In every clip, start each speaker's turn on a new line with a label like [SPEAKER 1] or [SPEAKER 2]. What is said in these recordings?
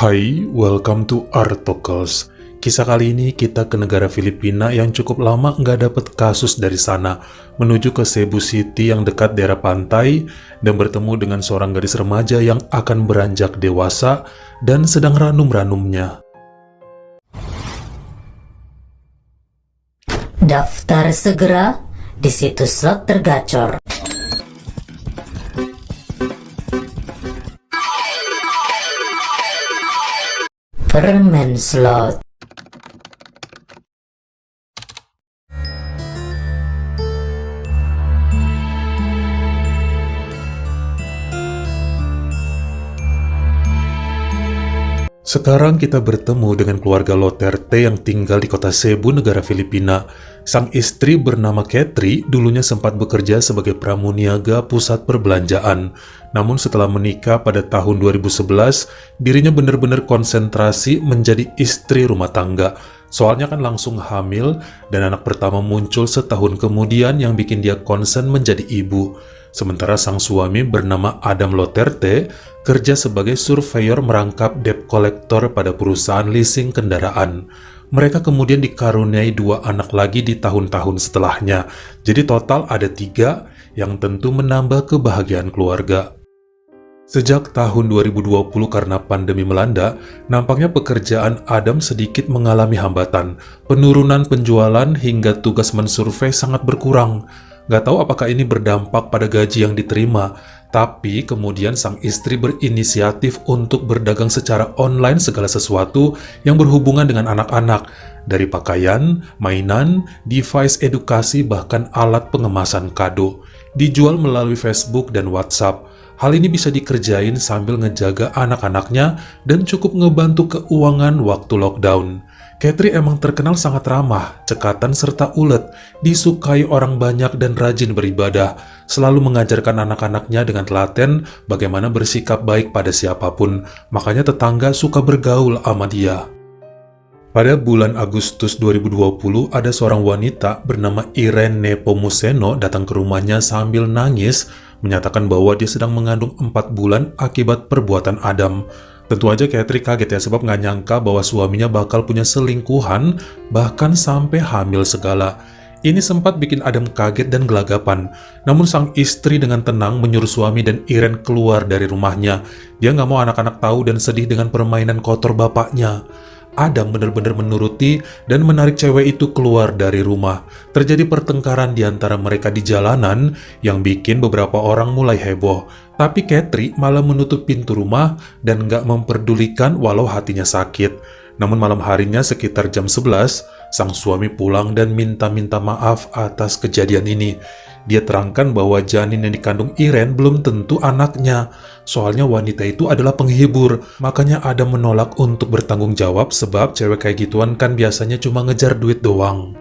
[SPEAKER 1] Hai, welcome to Artocles. Kisah kali ini kita ke negara Filipina yang cukup lama nggak dapet kasus dari sana, menuju ke Cebu City yang dekat daerah pantai, dan bertemu dengan seorang gadis remaja yang akan beranjak dewasa dan sedang ranum-ranumnya.
[SPEAKER 2] Daftar segera di situs slot tergacor. Permen slot.
[SPEAKER 1] Sekarang kita bertemu dengan keluarga Loterte yang tinggal di kota Cebu, negara Filipina. Sang istri bernama Katri dulunya sempat bekerja sebagai pramuniaga pusat perbelanjaan. Namun setelah menikah pada tahun 2011, dirinya benar-benar konsentrasi menjadi istri rumah tangga. Soalnya kan langsung hamil dan anak pertama muncul setahun kemudian yang bikin dia konsen menjadi ibu. Sementara sang suami bernama Adam Loterte kerja sebagai surveyor merangkap debt collector pada perusahaan leasing kendaraan. Mereka kemudian dikaruniai 2 anak lagi di tahun-tahun setelahnya. Jadi total ada 3 yang tentu menambah kebahagiaan keluarga. Sejak tahun 2020 karena pandemi melanda, nampaknya pekerjaan Adam sedikit mengalami hambatan. Penurunan penjualan hingga tugas mensurvei sangat berkurang. Gak tahu apakah ini berdampak pada gaji yang diterima, tapi kemudian sang istri berinisiatif untuk berdagang secara online segala sesuatu yang berhubungan dengan anak-anak, dari pakaian, mainan, device edukasi, bahkan alat pengemasan kado. Dijual melalui Facebook dan WhatsApp. Hal ini bisa dikerjain sambil ngejaga anak-anaknya dan cukup ngebantu keuangan waktu lockdown. Katri emang terkenal sangat ramah, cekatan serta ulet, disukai orang banyak dan rajin beribadah, selalu mengajarkan anak-anaknya dengan telaten bagaimana bersikap baik pada siapapun, makanya tetangga suka bergaul sama dia. Pada bulan Agustus 2020, ada seorang wanita bernama Irene Nepomuceno datang ke rumahnya sambil nangis, menyatakan bahwa dia sedang mengandung 4 bulan akibat perbuatan Adam. Tentu aja Katri kaget ya, sebab nggak nyangka bahwa suaminya bakal punya selingkuhan, bahkan sampai hamil segala. Ini sempat bikin Adam kaget dan gelagapan. Namun sang istri dengan tenang menyuruh suami dan Irene keluar dari rumahnya. Dia nggak mau anak-anak tahu dan sedih dengan permainan kotor bapaknya. Adam benar-benar menuruti dan menarik cewek itu keluar dari rumah. Terjadi pertengkaran di antara mereka di jalanan yang bikin beberapa orang mulai heboh. Tapi Katri malah menutup pintu rumah dan nggak memperdulikan walau hatinya sakit. Namun malam harinya sekitar jam 11, sang suami pulang dan minta maaf atas kejadian ini. Dia terangkan bahwa janin yang dikandung Irene belum tentu anaknya. Soalnya wanita itu adalah penghibur, makanya Adam menolak untuk bertanggung jawab sebab cewek kayak gituan kan biasanya cuma ngejar duit doang.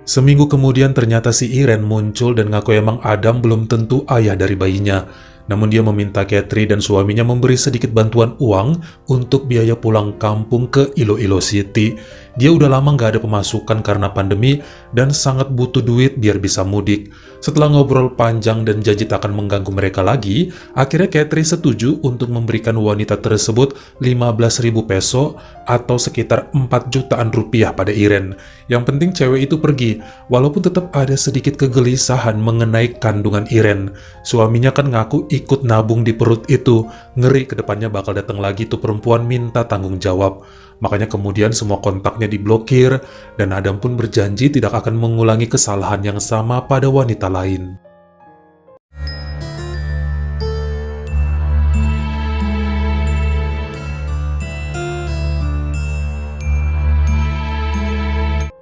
[SPEAKER 1] Seminggu kemudian ternyata si Irene muncul dan ngaku emang Adam belum tentu ayah dari bayinya. Namun dia meminta Katri dan suaminya memberi sedikit bantuan uang untuk biaya pulang kampung ke Iloilo City. Dia udah lama nggak ada pemasukan karena pandemi dan sangat butuh duit biar bisa mudik. Setelah ngobrol panjang dan janji tak akan mengganggu mereka lagi, akhirnya Katri setuju untuk memberikan wanita tersebut 15.000 peso atau sekitar 4 jutaan rupiah pada Irene. Yang penting cewek itu pergi, walaupun tetap ada sedikit kegelisahan mengenai kandungan Irene. Suaminya kan ngaku ikut nabung di perut itu, ngeri kedepannya bakal datang lagi tuh perempuan minta tanggung jawab. Makanya kemudian semua kontaknya diblokir, dan Adam pun berjanji tidak akan mengulangi kesalahan yang sama pada wanita lain.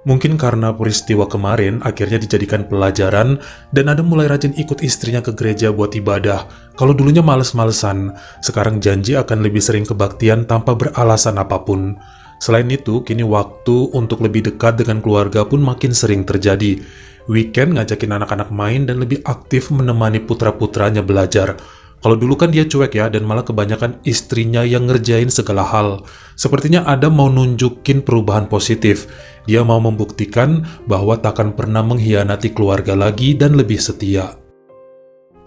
[SPEAKER 1] Mungkin karena peristiwa kemarin akhirnya dijadikan pelajaran dan Adam mulai rajin ikut istrinya ke gereja buat ibadah. Kalau dulunya males-malesan, sekarang janji akan lebih sering kebaktian tanpa beralasan apapun. Selain itu, kini waktu untuk lebih dekat dengan keluarga pun makin sering terjadi. Weekend ngajakin anak-anak main dan lebih aktif menemani putra-putranya belajar. Kalau dulu kan dia cuek ya, dan malah kebanyakan istrinya yang ngerjain segala hal. Sepertinya Adam mau nunjukin perubahan positif. Dia mau membuktikan bahwa takkan pernah mengkhianati keluarga lagi dan lebih setia.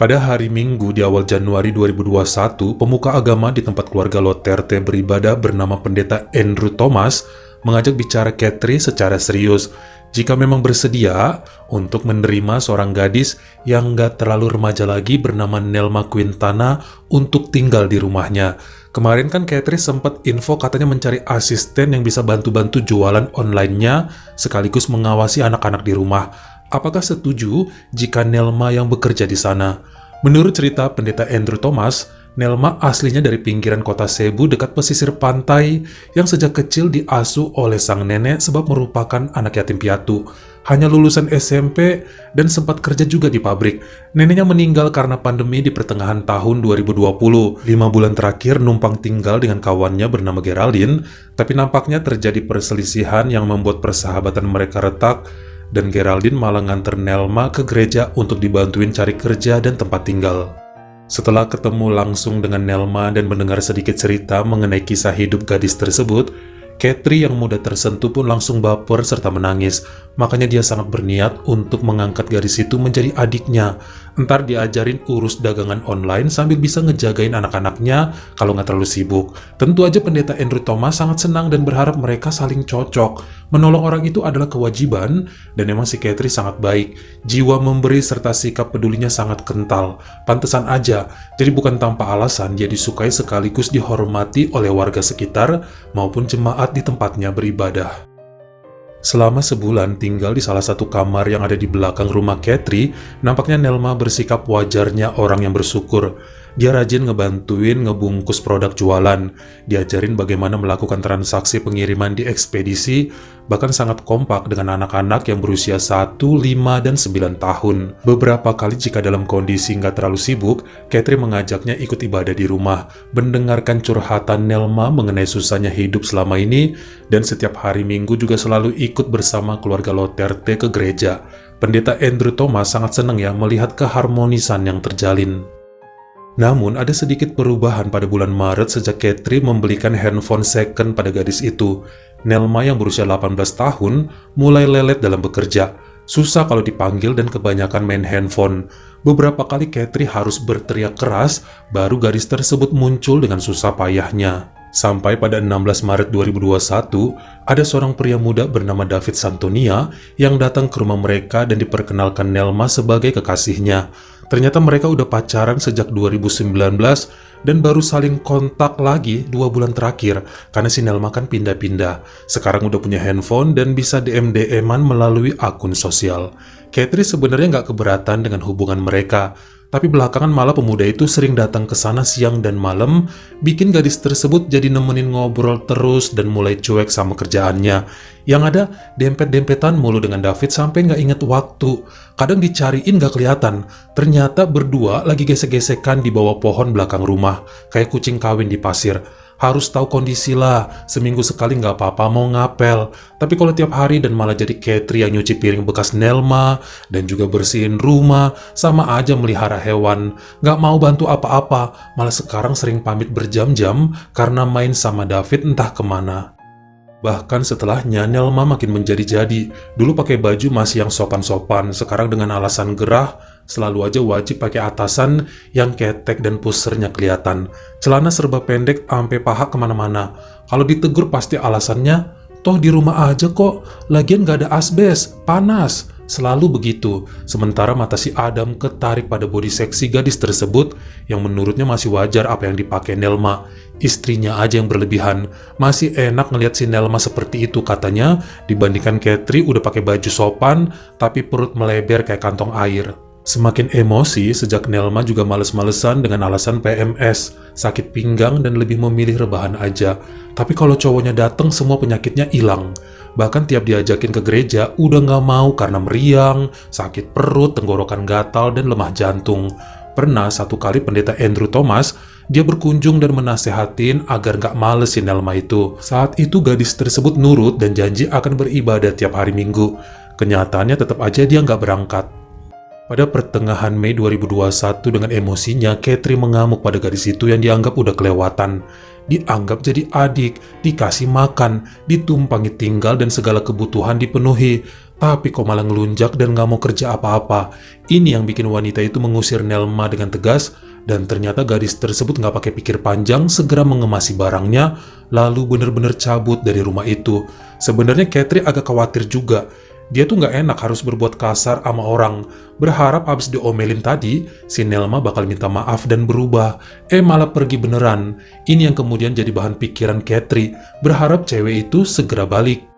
[SPEAKER 1] Pada hari Minggu di awal Januari 2021, pemuka agama di tempat keluarga Loterte beribadah bernama Pendeta Andrew Thomas mengajak bicara Katri secara serius jika memang bersedia untuk menerima seorang gadis yang gak terlalu remaja lagi bernama Nelma Quintana untuk tinggal di rumahnya. Kemarin kan Katri sempat info katanya mencari asisten yang bisa bantu-bantu jualan online-nya sekaligus mengawasi anak-anak di rumah. Apakah setuju jika Nelma yang bekerja di sana? Menurut cerita Pendeta Andrew Thomas, Nelma aslinya dari pinggiran kota Cebu dekat pesisir pantai yang sejak kecil diasuh oleh sang nenek sebab merupakan anak yatim piatu. Hanya lulusan SMP dan sempat kerja juga di pabrik. Neneknya meninggal karena pandemi di pertengahan tahun 2020. 5 bulan terakhir numpang tinggal dengan kawannya bernama Geraldine, tapi nampaknya terjadi perselisihan yang membuat persahabatan mereka retak dan Geraldine malah nganter Nelma ke gereja untuk dibantuin cari kerja dan tempat tinggal. Setelah ketemu langsung dengan Nelma dan mendengar sedikit cerita mengenai kisah hidup gadis tersebut, Katri yang mudah tersentuh pun langsung baper serta menangis. Makanya dia sangat berniat untuk mengangkat gadis itu menjadi adiknya. Entar diajarin urus dagangan online sambil bisa ngejagain anak-anaknya kalau nggak terlalu sibuk. Tentu aja Pendeta Andrew Thomas sangat senang dan berharap mereka saling cocok. Menolong orang itu adalah kewajiban dan emang si Katri sangat baik. Jiwa memberi serta sikap pedulinya sangat kental. Pantesan aja, jadi bukan tanpa alasan dia disukai sekaligus dihormati oleh warga sekitar maupun jemaat di tempatnya beribadah. Selama sebulan tinggal di salah satu kamar yang ada di belakang rumah Katri, nampaknya Nelma bersikap wajarnya orang yang bersyukur. Dia rajin ngebantuin ngebungkus produk jualan, diajarin bagaimana melakukan transaksi pengiriman di ekspedisi, bahkan sangat kompak dengan anak-anak yang berusia 1, 5, dan 9 tahun. Beberapa kali jika dalam kondisi nggak terlalu sibuk, Katri mengajaknya ikut ibadah di rumah, mendengarkan curhatan Nelma mengenai susahnya hidup selama ini, dan setiap hari Minggu juga selalu ikut bersama keluarga Loterte ke gereja. Pendeta Andrew Thomas sangat senang ya melihat keharmonisan yang terjalin. Namun, ada sedikit perubahan pada bulan Maret sejak Katri membelikan handphone second pada gadis itu. Nelma yang berusia 18 tahun mulai lelet dalam bekerja. Susah kalau dipanggil dan kebanyakan main handphone. Beberapa kali Katri harus berteriak keras, baru gadis tersebut muncul dengan susah payahnya. Sampai pada 16 Maret 2021, ada seorang pria muda bernama David Santonia yang datang ke rumah mereka dan diperkenalkan Nelma sebagai kekasihnya. Ternyata mereka udah pacaran sejak 2019 dan baru saling kontak lagi 2 bulan terakhir karena si Nelma kan pindah-pindah. Sekarang udah punya handphone dan bisa DM-DM-an melalui akun sosial. Katri sebenarnya nggak keberatan dengan hubungan mereka. Tapi belakangan malah pemuda itu sering datang ke sana siang dan malam, bikin gadis tersebut jadi nemenin ngobrol terus dan mulai cuek sama kerjaannya. Yang ada, dempet-dempetan mulu dengan David sampai nggak inget waktu. Kadang dicariin nggak kelihatan. Ternyata berdua lagi gesek-gesekan di bawah pohon belakang rumah, kayak kucing kawin di pasir. Harus tahu kondisi lah, seminggu sekali nggak apa-apa mau ngapel. Tapi kalau tiap hari dan malah jadi Katri yang nyuci piring bekas Nelma, dan juga bersihin rumah, sama aja melihara hewan. Nggak mau bantu apa-apa, malah sekarang sering pamit berjam-jam karena main sama David entah kemana. Bahkan setelahnya Nelma makin menjadi-jadi. Dulu pakai baju masih yang sopan-sopan, sekarang dengan alasan gerah, selalu aja wajib pakai atasan yang ketek dan pusernya kelihatan. Celana serba pendek ampe paha kemana-mana. Kalau ditegur pasti alasannya, toh di rumah aja kok, lagian gak ada asbes, panas. Selalu begitu, sementara mata si Adam ketarik pada body seksi gadis tersebut yang menurutnya masih wajar apa yang dipakai Nelma. Istrinya aja yang berlebihan, masih enak ngelihat si Nelma seperti itu katanya, dibandingkan Katri udah pakai baju sopan tapi perut melebar kayak kantong air. Semakin emosi sejak Nelma juga males-malesan dengan alasan PMS, sakit pinggang dan lebih memilih rebahan aja. Tapi kalau cowoknya datang semua penyakitnya hilang. Bahkan tiap diajakin ke gereja udah gak mau karena meriang, sakit perut, tenggorokan gatal, dan lemah jantung. Pernah satu kali Pendeta Andrew Thomas, dia berkunjung dan menasehatin agar gak males si Nelma itu. Saat itu gadis tersebut nurut dan janji akan beribadah tiap hari Minggu. Kenyataannya tetap aja dia gak berangkat. Pada pertengahan Mei 2021 dengan emosinya, Katri mengamuk pada gadis itu yang dianggap udah kelewatan. Dianggap jadi adik, dikasih makan, ditumpangi tinggal dan segala kebutuhan dipenuhi. Tapi kok malah ngelunjak dan gak mau kerja apa-apa. Ini yang bikin wanita itu mengusir Nelma dengan tegas, dan ternyata gadis tersebut gak pakai pikir panjang, segera mengemasi barangnya, lalu bener-bener cabut dari rumah itu. Sebenarnya Katri agak khawatir juga. Dia tuh gak enak harus berbuat kasar sama orang. Berharap abis diomelin tadi, si Nelma bakal minta maaf dan berubah. Malah pergi beneran. Ini yang kemudian jadi bahan pikiran Katri. Berharap cewek itu segera balik.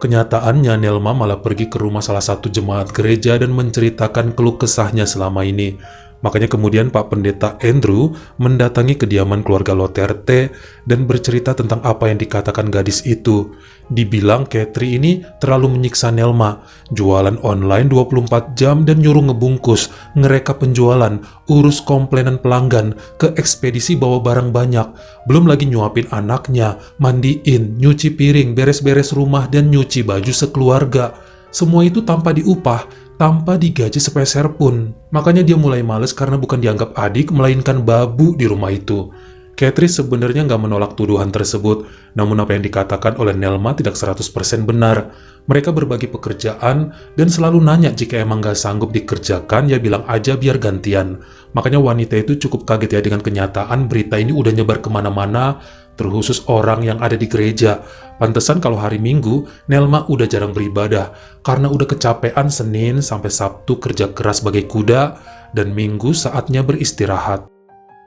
[SPEAKER 1] Kenyataannya Nelma malah pergi ke rumah salah satu jemaat gereja dan menceritakan keluh kesahnya selama ini. Makanya kemudian Pak Pendeta Andrew mendatangi kediaman keluarga Loterte dan bercerita tentang apa yang dikatakan gadis itu. Dibilang Katri ini terlalu menyiksa Nelma, jualan online 24 jam dan nyuruh ngebungkus, ngereka penjualan, urus komplainan pelanggan, ke ekspedisi bawa barang banyak, belum lagi nyuapin anaknya, mandiin, nyuci piring, beres-beres rumah dan nyuci baju sekeluarga. Semua itu tanpa diupah, tanpa digaji sepeser pun. Makanya dia mulai males karena bukan dianggap adik, melainkan babu di rumah itu. Katri sebenarnya nggak menolak tuduhan tersebut, namun apa yang dikatakan oleh Nelma tidak 100% benar. Mereka berbagi pekerjaan dan selalu nanya jika emang nggak sanggup dikerjakan, ya bilang aja biar gantian. Makanya wanita itu cukup kaget ya dengan kenyataan berita ini udah nyebar kemana-mana, terkhusus orang yang ada di gereja. Pantesan kalau hari Minggu, Nelma udah jarang beribadah, karena udah kecapean Senin sampai Sabtu kerja keras bagai kuda, dan Minggu saatnya beristirahat.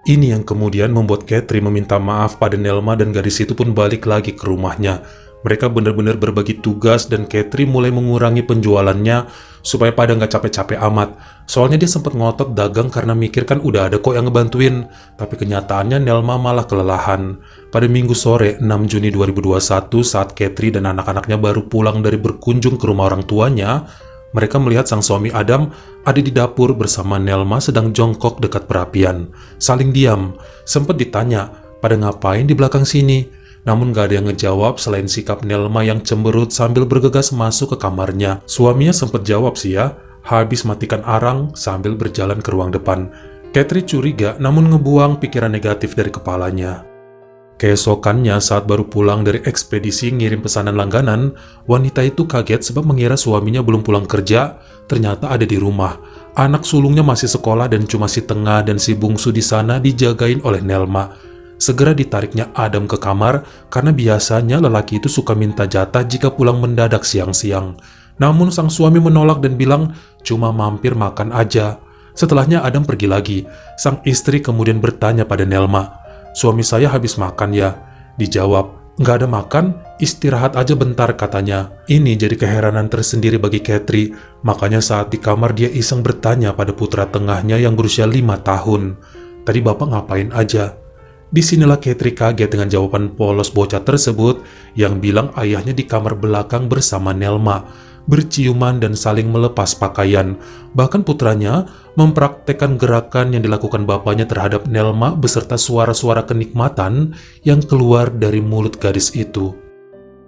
[SPEAKER 1] Ini yang kemudian membuat Katri meminta maaf pada Nelma dan gadis itu pun balik lagi ke rumahnya. Mereka benar-benar berbagi tugas dan Katri mulai mengurangi penjualannya supaya pada nggak capek-capek amat. Soalnya dia sempat ngotot dagang karena mikir kan udah ada kok yang ngebantuin. Tapi kenyataannya Nelma malah kelelahan. Pada Minggu sore 6 Juni 2021 saat Katri dan anak-anaknya baru pulang dari berkunjung ke rumah orang tuanya, mereka melihat sang suami Adam ada di dapur bersama Nelma sedang jongkok dekat perapian. Saling diam, sempat ditanya, pada ngapain di belakang sini? Namun gak ada yang ngejawab selain sikap Nelma yang cemberut sambil bergegas masuk ke kamarnya. Suaminya sempat jawab sih ya, habis matikan arang sambil berjalan ke ruang depan. Katri curiga namun ngebuang pikiran negatif dari kepalanya. Keesokannya saat baru pulang dari ekspedisi ngirim pesanan langganan, wanita itu kaget sebab mengira suaminya belum pulang kerja, ternyata ada di rumah. Anak sulungnya masih sekolah dan cuma si tengah dan si bungsu di sana dijagain oleh Nelma. Segera ditariknya Adam ke kamar karena biasanya lelaki itu suka minta jatah jika pulang mendadak siang-siang. Namun sang suami menolak dan bilang cuma mampir makan aja. Setelahnya Adam pergi lagi. Sang istri kemudian bertanya pada Nelma, "Suami saya habis makan ya?" Dijawab, "Nggak ada makan, istirahat aja bentar," katanya. Ini jadi keheranan tersendiri bagi Katri. Makanya saat di kamar dia iseng bertanya pada putra tengahnya yang berusia 5 tahun. "Tadi bapak ngapain aja?" Disinilah Katri kaget dengan jawaban polos bocah tersebut yang bilang ayahnya di kamar belakang bersama Nelma, berciuman dan saling melepas pakaian. Bahkan putranya mempraktekkan gerakan yang dilakukan bapaknya terhadap Nelma beserta suara-suara kenikmatan yang keluar dari mulut gadis itu.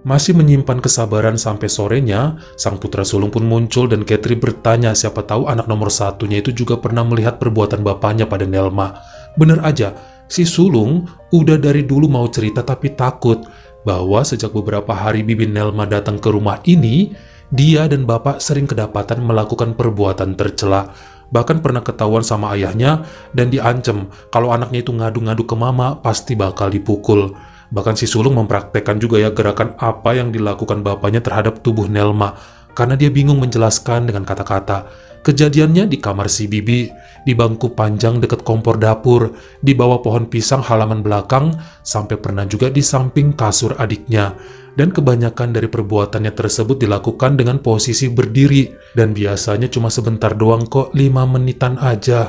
[SPEAKER 1] Masih menyimpan kesabaran sampai sorenya, sang putra sulung pun muncul dan Katri bertanya siapa tahu anak nomor satunya itu juga pernah melihat perbuatan bapaknya pada Nelma. Bener aja, si sulung udah dari dulu mau cerita tapi takut bahwa sejak beberapa hari bibi Nelma datang ke rumah ini, dia dan bapak sering kedapatan melakukan perbuatan tercela. Bahkan pernah ketahuan sama ayahnya dan diancam kalau anaknya itu ngadu-ngadu ke mama pasti bakal dipukul. Bahkan si sulung mempraktekkan juga ya gerakan apa yang dilakukan bapaknya terhadap tubuh Nelma karena dia bingung menjelaskan dengan kata-kata. Kejadiannya di kamar si bibi, di bangku panjang dekat kompor dapur, di bawah pohon pisang halaman belakang, sampai pernah juga di samping kasur adiknya. Dan kebanyakan dari perbuatannya tersebut dilakukan dengan posisi berdiri, dan biasanya cuma sebentar doang kok, 5 menitan aja.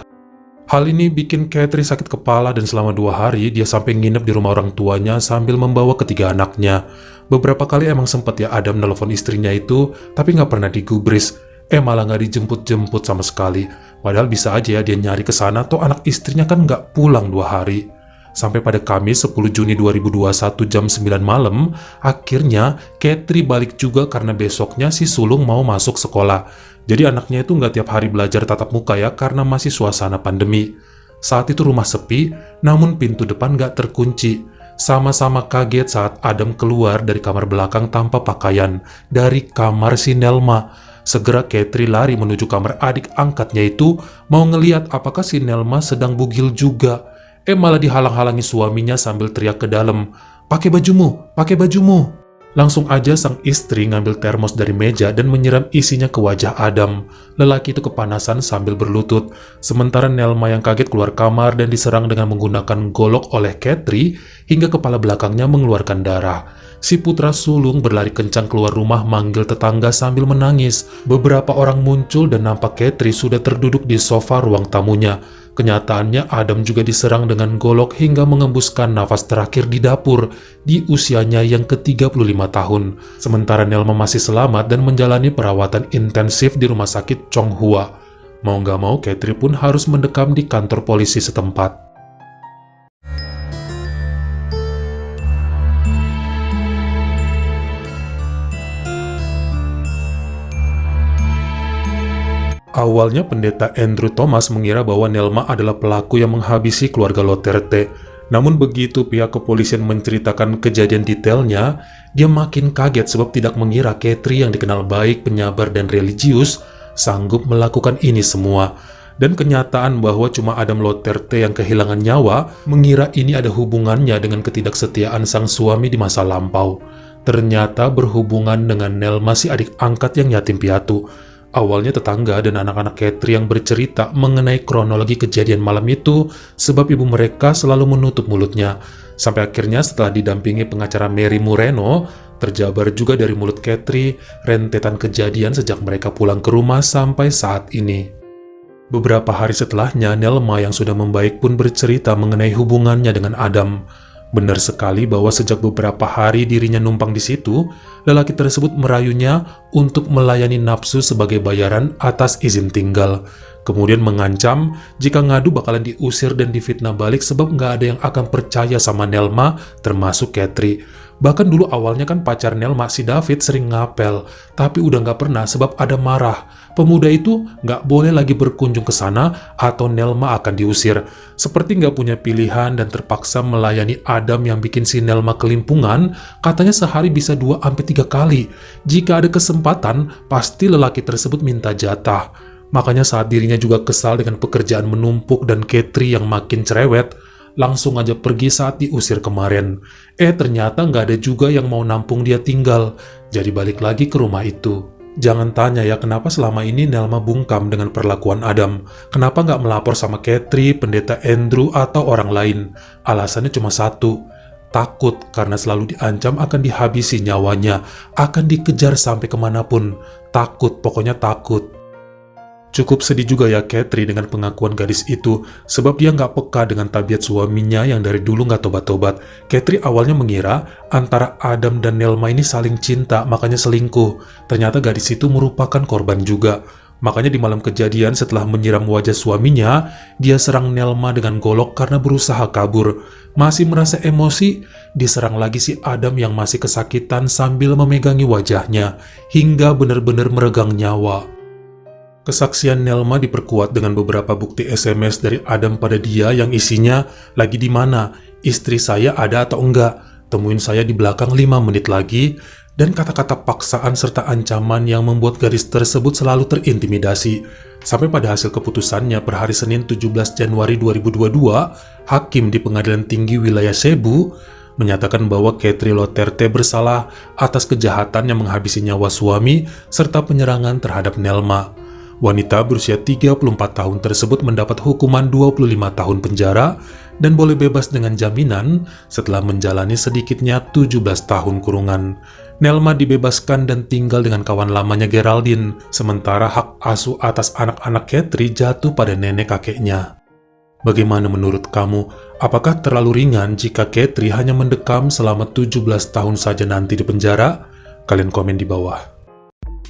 [SPEAKER 1] Hal ini bikin Katri sakit kepala dan selama 2 hari dia sampai nginep di rumah orang tuanya sambil membawa ketiga anaknya. Beberapa kali emang sempet ya Adam nelpon istrinya itu, tapi nggak pernah digubris. Malah nggak dijemput-jemput sama sekali. Padahal bisa aja ya dia nyari ke sana, toh anak istrinya kan nggak pulang 2 hari. Sampai pada Kamis 10 Juni 2021 jam 9 malam, akhirnya Katri balik juga karena besoknya si sulung mau masuk sekolah. Jadi anaknya itu nggak tiap hari belajar tatap muka ya karena masih suasana pandemi. Saat itu rumah sepi, namun pintu depan nggak terkunci. Sama-sama kaget saat Adam keluar dari kamar belakang tanpa pakaian, dari kamar si Nelma. Segera Katri lari menuju kamar adik angkatnya itu, mau ngeliat apakah si Nelma sedang bugil juga. Malah dihalang-halangi suaminya sambil teriak ke dalam, "Pakai bajumu, pakai bajumu." Langsung aja sang istri ngambil termos dari meja dan menyiram isinya ke wajah Adam. Lelaki itu kepanasan sambil berlutut, sementara Nelma yang kaget keluar kamar dan diserang dengan menggunakan golok oleh Katri hingga kepala belakangnya mengeluarkan darah. Si putra sulung berlari kencang keluar rumah manggil tetangga sambil menangis. Beberapa orang muncul dan nampak Katri sudah terduduk di sofa ruang tamunya. Kenyataannya Adam juga diserang dengan golok hingga mengembuskan nafas terakhir di dapur di usianya yang ke-35 tahun. Sementara Nelma masih selamat dan menjalani perawatan intensif di rumah sakit Chonghua. Mau nggak mau Katri pun harus mendekam di kantor polisi setempat. Awalnya pendeta Andrew Thomas mengira bahwa Nelma adalah pelaku yang menghabisi keluarga Loterte. Namun begitu pihak kepolisian menceritakan kejadian detailnya, dia makin kaget sebab tidak mengira Katri yang dikenal baik, penyabar, dan religius sanggup melakukan ini semua. Dan kenyataan bahwa cuma Adam Loterte yang kehilangan nyawa, mengira ini ada hubungannya dengan ketidaksetiaan sang suami di masa lampau. Ternyata berhubungan dengan Nelma si adik angkat yang yatim piatu. Awalnya tetangga dan anak-anak Katri yang bercerita mengenai kronologi kejadian malam itu sebab ibu mereka selalu menutup mulutnya. Sampai akhirnya setelah didampingi pengacara Mary Moreno, terjabar juga dari mulut Katri rentetan kejadian sejak mereka pulang ke rumah sampai saat ini. Beberapa hari setelahnya, Nelma yang sudah membaik pun bercerita mengenai hubungannya dengan Adam. Benar sekali bahwa sejak beberapa hari dirinya numpang di situ, lelaki tersebut merayunya untuk melayani nafsu sebagai bayaran atas izin tinggal. Kemudian mengancam jika ngadu bakalan diusir dan difitnah balik sebab nggak ada yang akan percaya sama Nelma, termasuk Katri. Bahkan dulu awalnya kan pacar Nelma si David sering ngapel, tapi udah nggak pernah sebab ada marah. Pemuda itu nggak boleh lagi berkunjung ke sana atau Nelma akan diusir. Seperti nggak punya pilihan dan terpaksa melayani Adam yang bikin si Nelma kelimpungan, katanya sehari bisa 2-3 kali. Jika ada kesempatan, pasti lelaki tersebut minta jatah. Makanya saat dirinya juga kesal dengan pekerjaan menumpuk dan Katri yang makin cerewet, langsung aja pergi saat diusir kemarin. Ternyata nggak ada juga yang mau nampung dia tinggal. Jadi balik lagi ke rumah itu. Jangan tanya ya kenapa selama ini Nelma bungkam dengan perlakuan Adam. Kenapa nggak melapor sama Katri, pendeta Andrew, atau orang lain? Alasannya cuma satu. Takut karena selalu diancam akan dihabisi nyawanya. Akan dikejar sampai kemanapun. Takut, pokoknya takut. Cukup sedih juga ya Katri dengan pengakuan gadis itu, sebab dia nggak peka dengan tabiat suaminya yang dari dulu nggak tobat-tobat. Katri awalnya mengira antara Adam dan Nelma ini saling cinta, makanya selingkuh. Ternyata gadis itu merupakan korban juga. Makanya di malam kejadian setelah menyiram wajah suaminya, dia serang Nelma dengan golok karena berusaha kabur. Masih merasa emosi, diserang lagi si Adam yang masih kesakitan sambil memegangi wajahnya, hingga benar-benar meregang nyawa. Kesaksian Nelma diperkuat dengan beberapa bukti SMS dari Adam pada dia yang isinya, "Lagi di mana? Istri saya ada atau enggak? Temuin saya di belakang 5 menit lagi." Dan kata-kata paksaan serta ancaman yang membuat gadis tersebut selalu terintimidasi. Sampai pada hasil keputusannya per hari Senin 17 Januari 2022, Hakim di Pengadilan Tinggi Wilayah Cebu menyatakan bahwa Katri Loterte bersalah atas kejahatan yang menghabisi nyawa suami serta penyerangan terhadap Nelma. Wanita berusia 34 tahun tersebut mendapat hukuman 25 tahun penjara dan boleh bebas dengan jaminan setelah menjalani sedikitnya 17 tahun kurungan. Nelma dibebaskan dan tinggal dengan kawan lamanya Geraldine, sementara hak asuh atas anak-anak Katri jatuh pada nenek kakeknya. Bagaimana menurut kamu? Apakah terlalu ringan jika Katri hanya mendekam selama 17 tahun saja nanti di penjara? Kalian komen di bawah.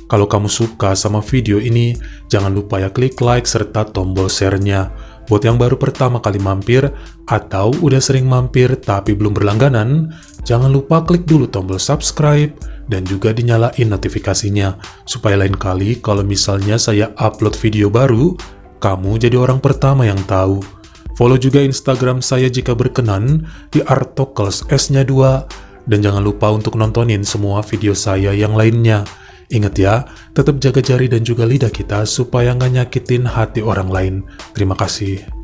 [SPEAKER 1] Kalau kamu suka sama video ini, jangan lupa ya klik like serta tombol share-nya. Buat yang baru pertama kali mampir, atau udah sering mampir tapi belum berlangganan, jangan lupa klik dulu tombol subscribe dan juga dinyalain notifikasinya, supaya lain kali kalau misalnya saya upload video baru, kamu jadi orang pertama yang tahu. Follow juga Instagram saya jika berkenan di Artokels S-nya 2, dan jangan lupa untuk nontonin semua video saya yang lainnya. Ingat ya, tetap jaga jari dan juga lidah kita supaya nggak nyakitin hati orang lain. Terima kasih.